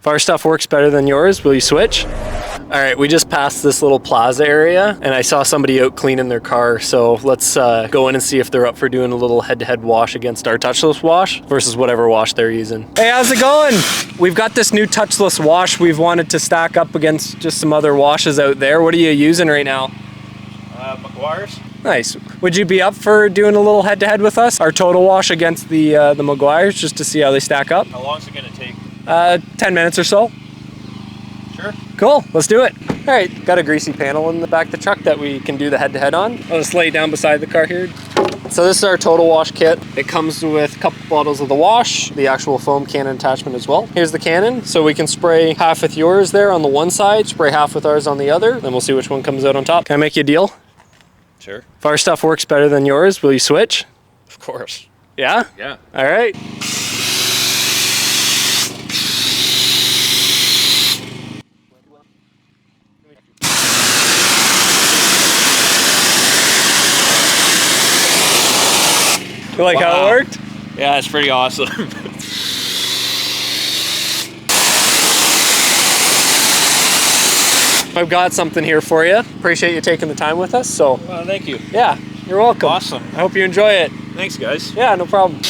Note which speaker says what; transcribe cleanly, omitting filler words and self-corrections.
Speaker 1: If our stuff works better than yours, will you switch? All right, we just passed this little plaza area and I saw somebody out cleaning their car. So let's go in and see if they're up for doing a little head-to-head wash against our touchless wash versus whatever wash they're using. Hey, how's it going? We've got this new touchless wash we've wanted to stack up against just some other washes out there. What are you using right now?
Speaker 2: Meguiar's.
Speaker 1: Nice. Would you be up for doing a little head-to-head with us? Our total wash against the Meguiar's, just to see how they stack up?
Speaker 2: How long is it gonna take?
Speaker 1: 10 minutes or so.
Speaker 2: Sure.
Speaker 1: Cool, let's do it. All right, got a greasy panel in the back of the truck that we can do the head-to-head on. I'll just lay it down beside the car here. So this is our total wash kit. It comes with a couple bottles of the wash, the actual foam cannon attachment as well. Here's the cannon, so we can spray half with yours there on the one side, spray half with ours on the other, then we'll see which one comes out on top. Can I make you a deal?
Speaker 2: Sure.
Speaker 1: If our stuff works better than yours, will you switch?
Speaker 2: Of course.
Speaker 1: Yeah?
Speaker 2: Yeah.
Speaker 1: All right. You like how it worked?
Speaker 2: Yeah, it's pretty awesome.
Speaker 1: I've got something here for you. Appreciate you taking the time with us. So,
Speaker 2: Well, thank you.
Speaker 1: yeah, you're welcome.
Speaker 2: Awesome.
Speaker 1: I hope you enjoy it.
Speaker 2: Thanks, guys.
Speaker 1: Yeah, no problem.